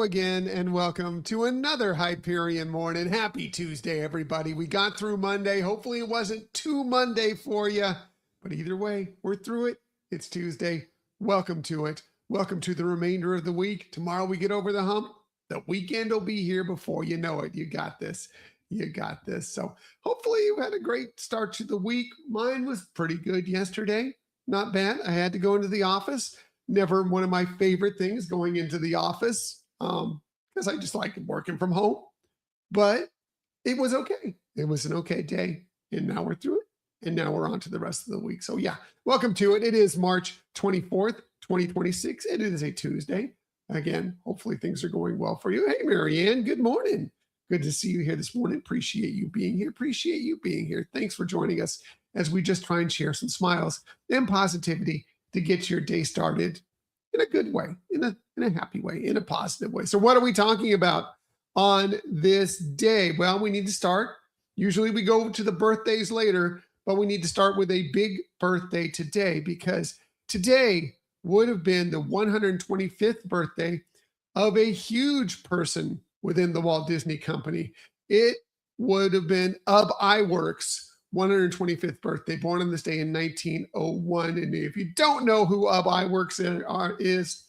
Hello again, and welcome to another Hyperion morning. Happy Tuesday, everybody. We got through Monday. Hopefully it wasn't too Monday for you, but either way, we're through it. It's Tuesday. Welcome to it. Welcome to the remainder of the week. Tomorrow we get over the hump. The weekend will be here before you know it. You got this. You got this. So hopefully you had a great start to the week. Mine was pretty good yesterday. Not bad. I had to go into the office. Never one of my favorite things, going into the office, because I just like working from home. But it was okay. It was an okay day. And now we're through it. And now we're on to the rest of the week. So, yeah, welcome to it. It is March 24th, 2026. It is a Tuesday. Again, hopefully things are going well for you. Hey, Marianne, good morning. Good to see you here this morning. Appreciate you being here. Appreciate you being here. Thanks for joining us as we just try and share some smiles and positivity to get your day started in a good way, in a happy way, in a positive way. So what are we talking about on this day? Well, we need to start. Usually we go to the birthdays later, but we need to start with a big birthday today, because today would have been the 125th birthday of a huge person within the Walt Disney Company. It would have been Iwerks' 125th birthday, born on this day in 1901. And if you don't know who Iwerks is,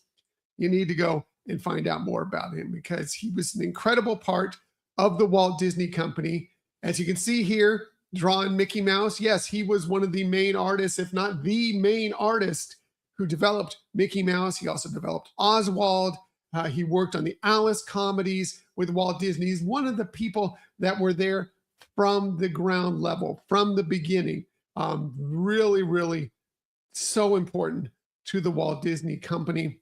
you need to go and find out more about him, because he was an incredible part of the Walt Disney Company. As you can see here, drawn Mickey Mouse. Yes, he was one of the main artists, if not the main artist, who developed Mickey Mouse. He also developed Oswald. He worked on the Alice comedies with Walt Disney. He's one of the people that were there from the ground level, from the beginning. Really, really so important to the Walt Disney Company.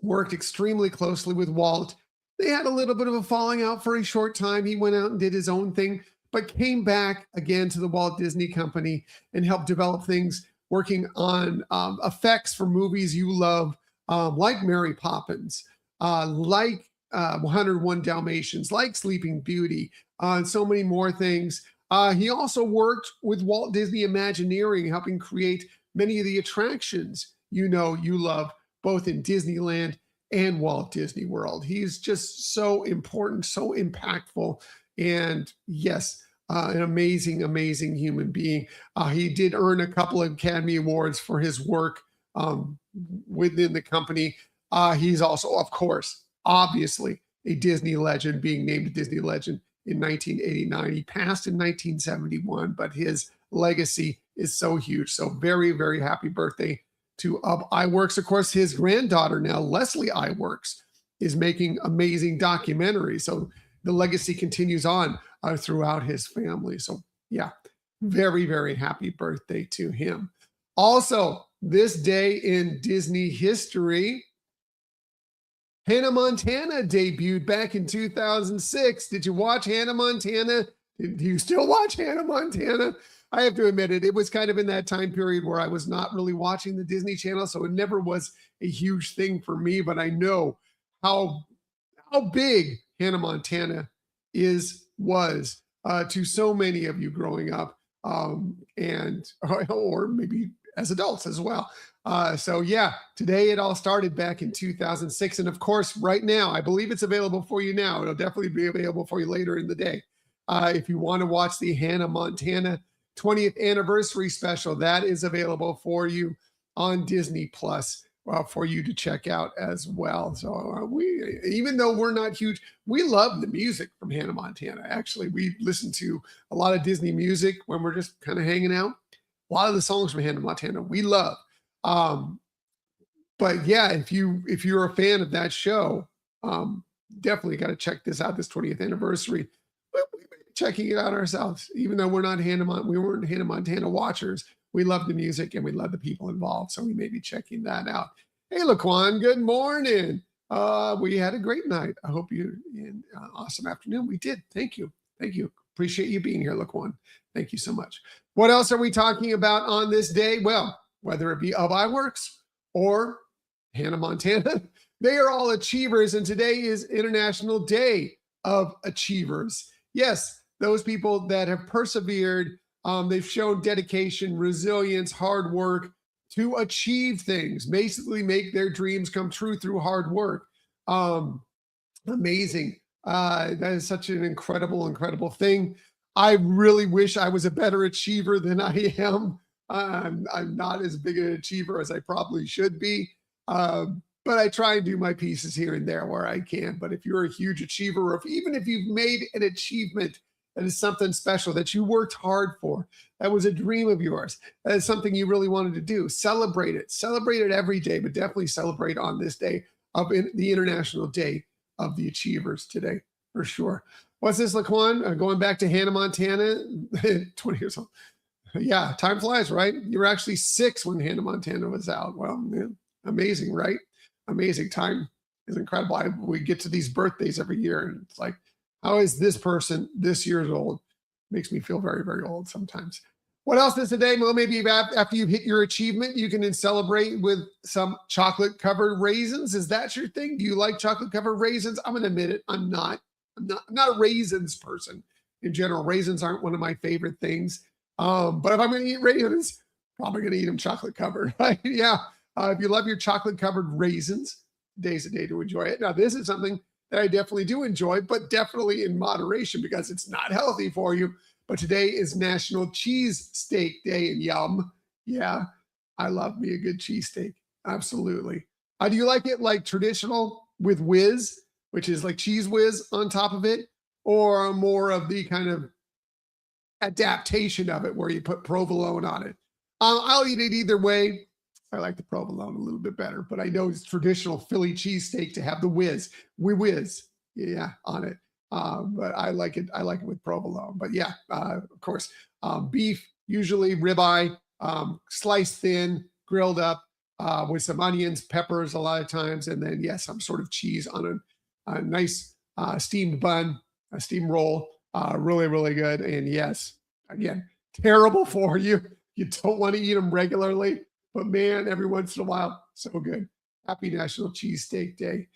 Worked extremely closely with Walt. They had a little bit of a falling out for a short time. He went out and did his own thing, but came back again to the Walt Disney Company and helped develop things, working on effects for movies you love, like Mary Poppins, like 101 Dalmatians, like Sleeping Beauty, and so many more things. He also worked with Walt Disney Imagineering, helping create many of the attractions you love, both in Disneyland and Walt Disney World. He's just so important, so impactful, and yes, an amazing, amazing human being. He did earn a couple of Academy Awards for his work within the company. He's also, of course, obviously, a Disney legend, being named a Disney legend in 1989. He passed in 1971, but his legacy is so huge. So very, very happy birthday to Iwerks. Of course, his granddaughter now, Leslie Iwerks, is making amazing documentaries. So the legacy continues on throughout his family. So yeah, very, very happy birthday to him. Also, this day in Disney history, Hannah Montana debuted back in 2006. Did you watch Hannah Montana? Do you still watch Hannah Montana? I have to admit it was kind of in that time period where I was not really watching the Disney Channel, so it never was a huge thing for me, but I know how big Hannah Montana was to so many of you growing up, and or maybe as adults as well. So yeah, today it all started back in 2006. And of course, right now, I believe it's available for you now. It'll definitely be available for you later in the day. If you want to watch the Hannah Montana 20th anniversary special, that is available for you on Disney Plus for you to check out as well. So even though we're not huge, we love the music from Hannah Montana. Actually, we listen to a lot of Disney music when we're just kind of hanging out. A lot of the songs from Hannah Montana we love. But yeah, if you're a fan of that show, definitely got to check this out, this 20th anniversary. We're checking it out ourselves, even though we weren't Hannah Montana watchers. We love the music and we love the people involved, so we may be checking that out. Hey, Laquan, good morning. We had a great night. I hope you an awesome afternoon. We did. Thank you. Appreciate you being here, Laquan. Thank you so much. What else are we talking about on this day? Well, whether it be Iwerks or Hannah Montana, they are all achievers, and today is International Day of Achievers. Yes, those people that have persevered, they've shown dedication, resilience, hard work to achieve things, basically make their dreams come true through hard work. Amazing. That is such an incredible, incredible thing. I really wish I was a better achiever than I am. I'm not as big an achiever as I probably should be. But I try and do my pieces here and there where I can. But if you're a huge achiever, or if even if you've made an achievement that is something special that you worked hard for, that was a dream of yours, that is something you really wanted to do, celebrate it. Celebrate it every day, but definitely celebrate on this day of the International Day of the Achievers today, for sure. What's this, Laquan? Going back to Hannah Montana, 20 years old. Yeah, time flies, right? You were actually 6 when Hannah Montana was out. Well, man, amazing, right? Amazing. Time is incredible. We get to these birthdays every year, and it's like, how is this person this year's old? Makes me feel very, very old sometimes. What else is today? Well, maybe after you've hit your achievement, you can then celebrate with some chocolate covered raisins. Is that your thing? Do you like chocolate covered raisins? I'm going to admit it. I'm not a raisins person in general. Raisins aren't one of my favorite things. But if I'm going to eat raisins, probably going to eat them chocolate covered, right? Yeah. If you love your chocolate covered raisins, today's a day to enjoy it. Now, this is something that I definitely do enjoy, but definitely in moderation because it's not healthy for you. But today is National Cheese Steak Day, and yum. Yeah, I love me a good cheesesteak. Absolutely. Do you like it like traditional with whiz, which is like cheese whiz on top of it, or more of the kind of adaptation of it where you put provolone on it? I'll eat it either way. I like the provolone a little bit better, but I know it's traditional Philly cheesesteak to have the whiz, yeah, on it. But I like it. I like it with provolone. But yeah, of course, beef, usually ribeye, sliced thin, grilled up with some onions, peppers a lot of times, and then yes, some sort of cheese on a nice steamed bun, a steamed roll. Really, really good. And yes, again, terrible for you. You don't want to eat them regularly, but man, every once in a while, so good. Happy National Cheesesteak Day.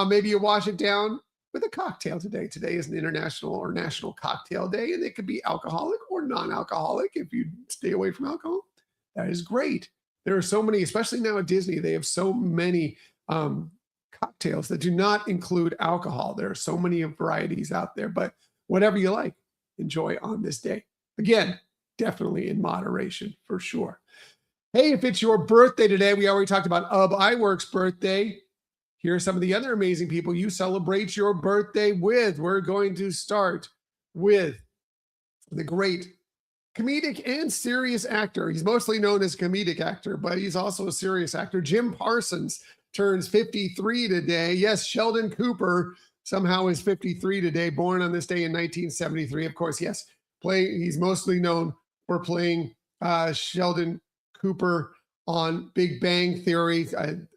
Maybe you wash it down with a cocktail today. Today is an international or national cocktail day, and it could be alcoholic or non-alcoholic. If you stay away from alcohol, that is great. There are so many, especially now at Disney, they have so many cocktails that do not include alcohol. There are so many varieties out there, but whatever you like, enjoy on this day. Again, definitely in moderation for sure. Hey, if it's your birthday today, we already talked about Iwerks' birthday. Here are some of the other amazing people you celebrate your birthday with. We're going to start with the great comedic and serious actor. He's mostly known as comedic actor, but he's also a serious actor. Jim Parsons turns 53 today. Yes, Sheldon Cooper somehow is 53 today, born on this day in 1973. Of course, yes, he's mostly known for playing Sheldon Cooper on Big Bang Theory,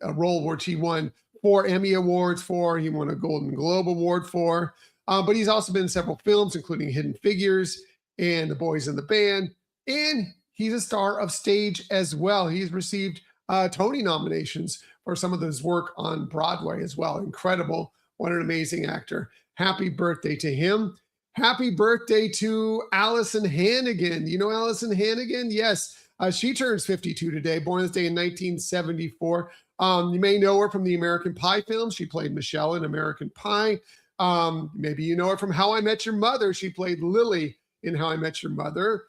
a role which he won 4 Emmy Awards for. He won a Golden Globe Award for. But he's also been in several films, including Hidden Figures and The Boys in the Band. And he's a star of stage as well. He's received Tony nominations for some of his work on Broadway as well. Incredible. What an amazing actor. Happy birthday to him. Happy birthday to Allison Hannigan. You know Allison Hannigan? Yes. She turns 52 today, born this day in 1974. You may know her from the American Pie films. She played Michelle in American Pie. Maybe you know her from How I Met Your Mother. She played Lily in How I Met Your Mother.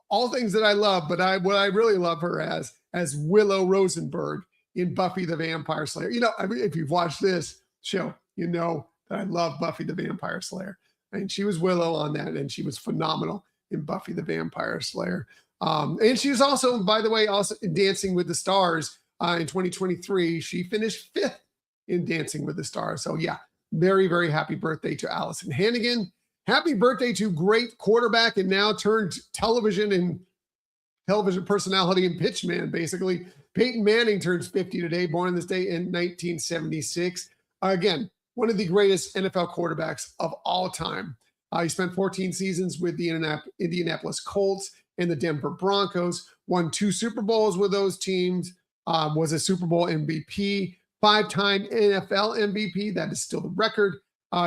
All things that I love, but what I really love her as Willow Rosenberg in Buffy the Vampire Slayer. You know, I mean, if you've watched this show, you know that I love Buffy the Vampire Slayer. And she was Willow on that, and she was phenomenal in Buffy the Vampire Slayer. And she was also, by the way, also in Dancing with the Stars in 2023. She finished 5th in Dancing with the Stars. So yeah, very, very happy birthday to Allison Hannigan. Happy birthday to great quarterback and now turned television personality and pitchman, basically. Peyton Manning turns 50 today, born on this day in 1976. Again, one of the greatest NFL quarterbacks of all time. He spent 14 seasons with the Indianapolis Colts and the Denver Broncos, won 2 Super Bowls with those teams, was a Super Bowl MVP, 5-time NFL MVP. That is still the record.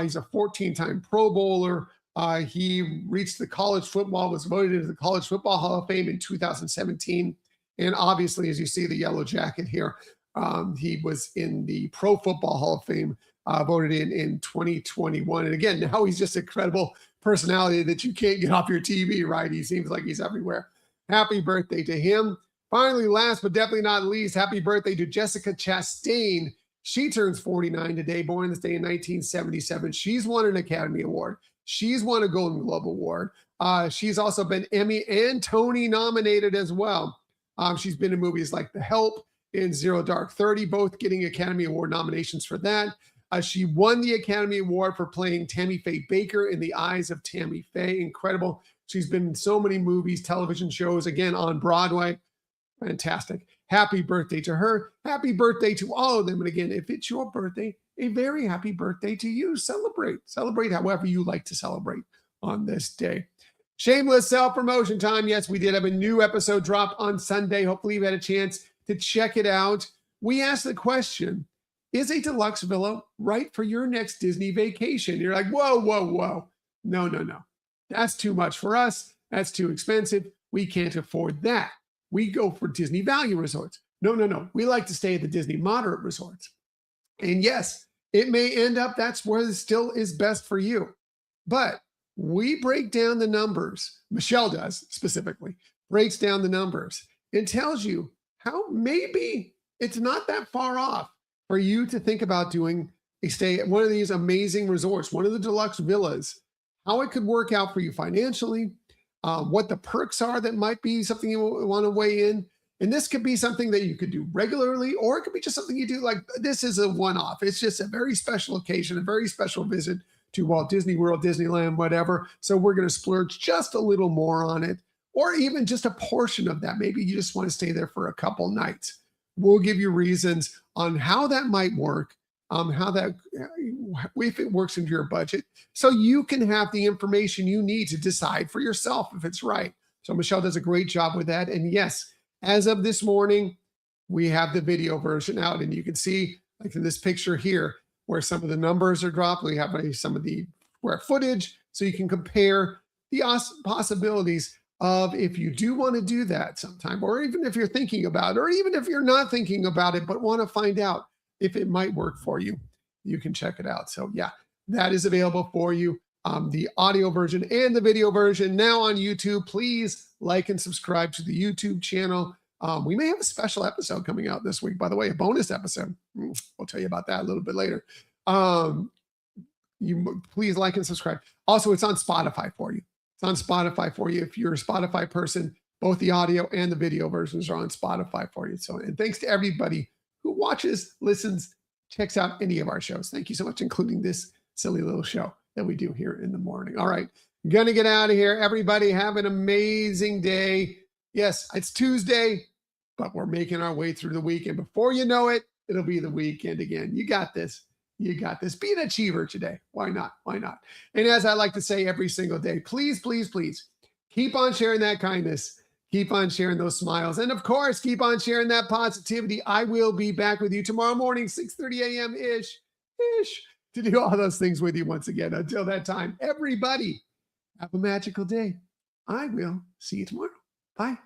He's a 14-time Pro Bowler. He reached the college football, was voted into the College Football Hall of Fame in 2017. And obviously, as you see the yellow jacket here, he was in the Pro Football Hall of Fame voted in 2021. And again, now he's just a credible personality that you can't get off your TV, right? He seems like he's everywhere. Happy birthday to him. Finally, last but definitely not least, happy birthday to Jessica Chastain. She turns 49 today, born this day in 1977. She's won an Academy Award. She's won a Golden Globe Award. She's also been Emmy and Tony nominated as well. She's been in movies like The Help and Zero Dark 30, both getting Academy Award nominations for that. She won the Academy Award for playing Tammy Faye Baker in The Eyes of Tammy Faye. Incredible. She's been in so many movies, television shows, again, on Broadway. Fantastic. Happy birthday to her. Happy birthday to all of them. And again, if it's your birthday, a very happy birthday to you. Celebrate. Celebrate however you like to celebrate on this day. Shameless self-promotion time. Yes, we did have a new episode drop on Sunday. Hopefully you've had a chance to check it out. We asked the question, is a deluxe villa right for your next Disney vacation? You're like, whoa, whoa, whoa. No, no, no. That's too much for us. That's too expensive. We can't afford that. We go for Disney value resorts. No, no, no. We like to stay at the Disney moderate resorts. And yes, it may end up that's where it still is best for you. But we break down the numbers. Michelle does specifically, breaks down the numbers and tells you how maybe it's not that far off for you to think about doing a stay at one of these amazing resorts, one of the deluxe villas, how it could work out for you financially, what the perks are that might be something you want to weigh in. And this could be something that you could do regularly, or it could be just something you do like this is a one-off. It's just a very special occasion, a very special visit to Walt Disney World, Disneyland, whatever. So we're going to splurge just a little more on it, or even just a portion of that. Maybe you just want to stay there for a couple nights. We'll give you reasons on how that might work, if it works into your budget, so you can have the information you need to decide for yourself if it's right. So Michelle does a great job with that. And yes, as of this morning, we have the video version out, and you can see, like in this picture here, where some of the numbers are dropped. We have some of the square footage, so you can compare the possibilities of if you do want to do that sometime, or even if you're thinking about it, or even if you're not thinking about it, but want to find out if it might work for you, you can check it out. So yeah, that is available for you. The audio version and the video version now on YouTube. Please like and subscribe to the YouTube channel. We may have a special episode coming out this week, by the way, a bonus episode. We'll tell you about that a little bit later. You please like and subscribe. Also, it's on Spotify for you. It's on Spotify for you. If you're a Spotify person, both the audio and the video versions are on Spotify for you. So, and thanks to everybody who watches, listens, checks out any of our shows. Thank you so much, including this silly little show that we do here in the morning. All right, gonna get out of here. Everybody have an amazing day. Yes, it's Tuesday, but we're making our way through the weekend. Before you know it, it'll be the weekend again. You got this. You got this. Be an achiever today. Why not? Why not? And as I like to say every single day, please, please, please keep on sharing that kindness. Keep on sharing those smiles. And of course, keep on sharing that positivity. I will be back with you tomorrow morning, 6:30 a.m.-ish, to do all those things with you once again. Until that time, everybody, have a magical day. I will see you tomorrow. Bye.